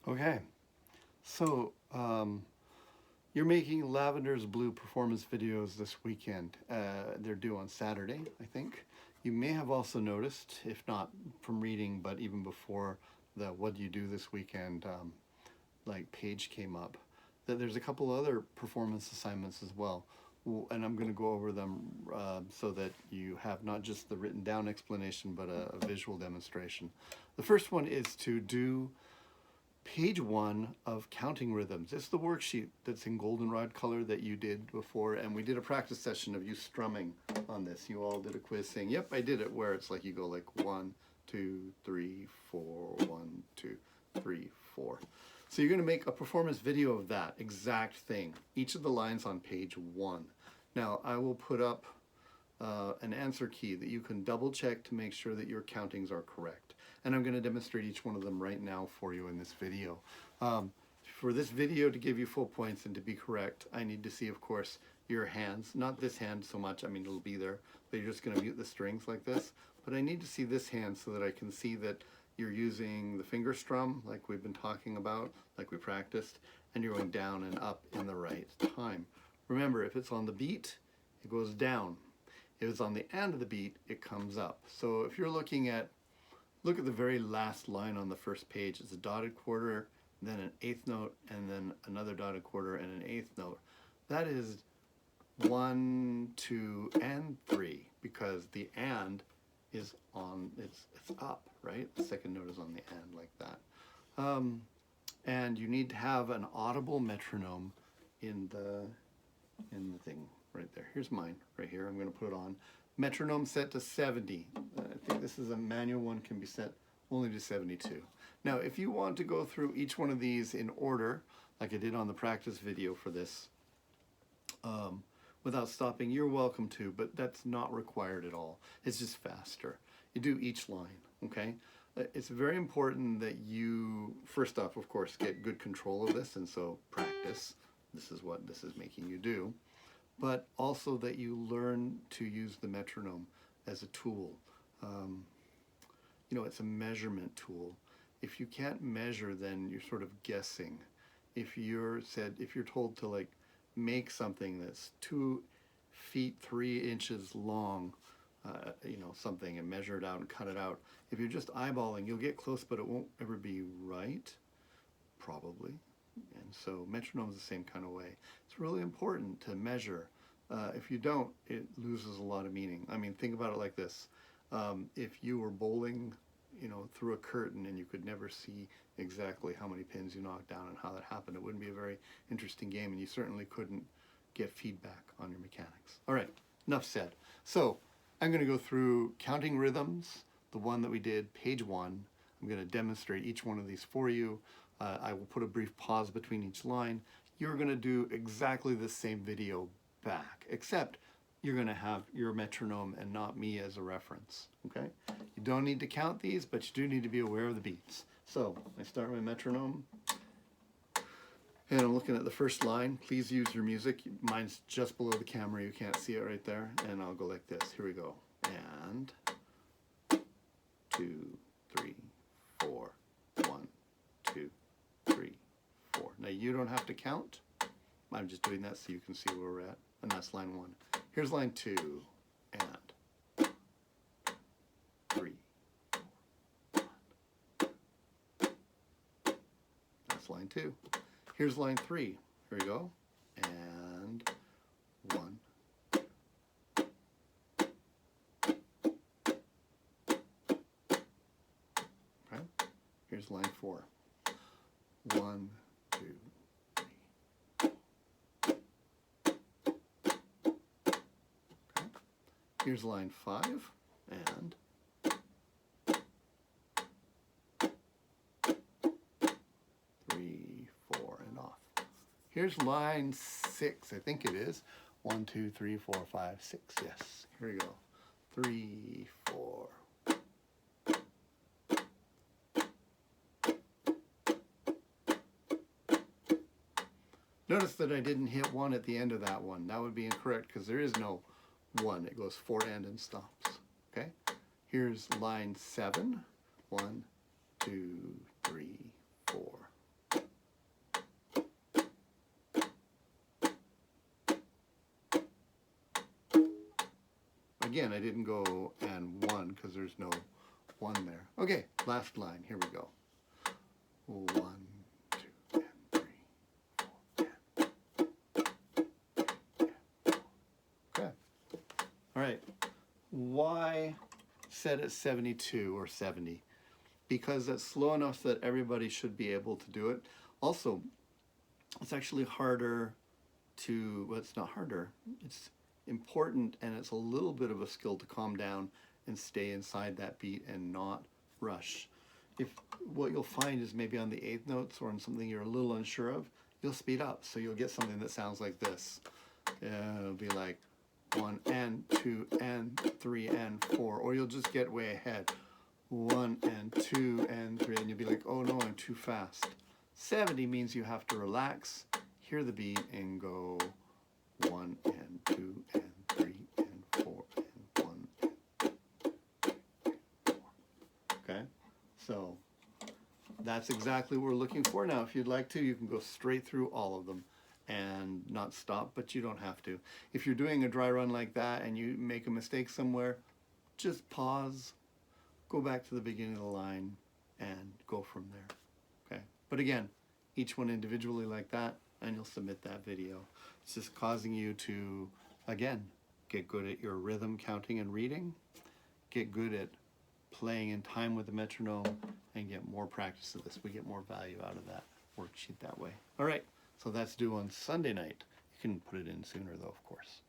Okay, so you're making Lavender's Blue performance videos this weekend. They're due on Saturday, I think. You may have also noticed, if not from reading, but even before the "What do you do this weekend" like page came up, that there's a couple other performance assignments as well. And I'm going to go over them so that you have not just the written down explanation, but a visual demonstration. The first one is to do page 1 of Counting Rhythms. It's the worksheet that's in goldenrod color that you did before, and we did a practice session of you strumming on this. You all did a quiz saying, yep, I did it, where it's like you go like 1, 2, 3, 4, 1, 2, 3, 4. So you're going to make a performance video of that exact thing, each of the lines on page 1. Now I will put up an answer key that you can double check to make sure that your countings are correct. And I'm going to demonstrate each one of them right now for you in this video. For this video to give you full points and to be correct, I need to see, of course, your hands. Not this hand so much, I mean it'll be there, but you're just going to mute the strings like this. But I need to see this hand so that I can see that you're using the finger strum like we've been talking about, like we practiced, and you're going down and up in the right time. Remember, if it's on the beat, it goes down. If it's on the end of the beat, it comes up. So if you're looking at, look at the very last line on the first page. It's a dotted quarter, then an eighth note, and then another dotted quarter and an eighth note. That is 1, 2, and 3, because the and is on, it's up, right? The second note is on the and like that. And you need to have an audible metronome in the thing right there. Here's mine right here. I'm going to put it on. Metronome set to 70. I think this is a manual one, can be set only to 72. Now, if you want to go through each one of these in order, like I did on the practice video for this, without stopping, you're welcome to, but that's not required at all. It's just faster. You do each line, okay? It's very important that you, first off, of course, get good control of this, and so practice. This is what this is making you do. But also that you learn to use the metronome as a tool. You know, it's a measurement tool. If you can't measure, then you're sort of guessing. If you're told to like make something that's 2 feet 3 inches long, you know, something, and measure it out and cut it out. If you're just eyeballing, you'll get close, but it won't ever be right, probably. And so metronome's the same kind of way. It's really important to measure. If you don't, it loses a lot of meaning. I mean, think about it like this. If you were bowling, you know, through a curtain and you could never see exactly how many pins you knocked down and how that happened, it wouldn't be a very interesting game, and you certainly couldn't get feedback on your mechanics. All right, enough said. So I'm going to go through Counting Rhythms, the one that we did, page 1. I'm going to demonstrate each one of these for you. I will put a brief pause between each line. You're going to do exactly the same video back, except you're going to have your metronome and not me as a reference, okay? You don't need to count these, but you do need to be aware of the beats. So I start my metronome, and I'm looking at the first line. Please use your music. Mine's just below the camera. You can't see it right there. And I'll go like this. Here we go. And 2, 3, 4, 1, 2, 3, 4. Now you don't have to count. I'm just doing that so you can see where we're at. And that's line 1. Here's line 2. And 3, 4, 1. That's line 2. Here's line 3. Here we go. And 1. Okay. Here's line 4. 1, 2, 3. Okay. Here's line 5. And 3, 4, and off. Here's line 6, I think it is. 1, 2, 3, 4, 5, 6. Yes. Here we go. 3, 4. Notice that I didn't hit 1 at the end of that one. That would be incorrect because there is no 1. It goes 4 and stops. Okay? Here's line 7. 1, 2, 3, 4. again, I didn't go and 1 because there's no 1 there. Okay, last line. Here we go. 1, 2, and 3, 4, and okay. All right. Why set at 72 or 70? Because that's slow enough that everybody should be able to do it. Also, it's actually harder to, well, it's not harder, it's important, and it's a little bit of a skill to calm down and stay inside that beat and not rush. If what you'll find is maybe on the 8th notes or on something you're a little unsure of, you'll speed up. So you'll get something that sounds like this. It'll be like 1 and 2 and 3 and 4, or you'll just get way ahead. 1 and 2 and 3, and you'll be like, oh no, I'm too fast. 70 means you have to relax, hear the beat, and go 1 and 2 and 3 and 4 and 1 and 4. Okay, so that's exactly what we're looking for. Now, if you'd like to, you can go straight through all of them and not stop, but you don't have to. If you're doing a dry run like that and you make a mistake somewhere, just pause, go back to the beginning of the line, and go from there. Okay, but again, each one individually like that, and you'll submit that video. It's just causing you to, again, get good at your rhythm counting and reading, get good at playing in time with the metronome, and get more practice of this. We get more value out of that worksheet that way. All right, so that's due on Sunday night. You can put it in sooner though, of course.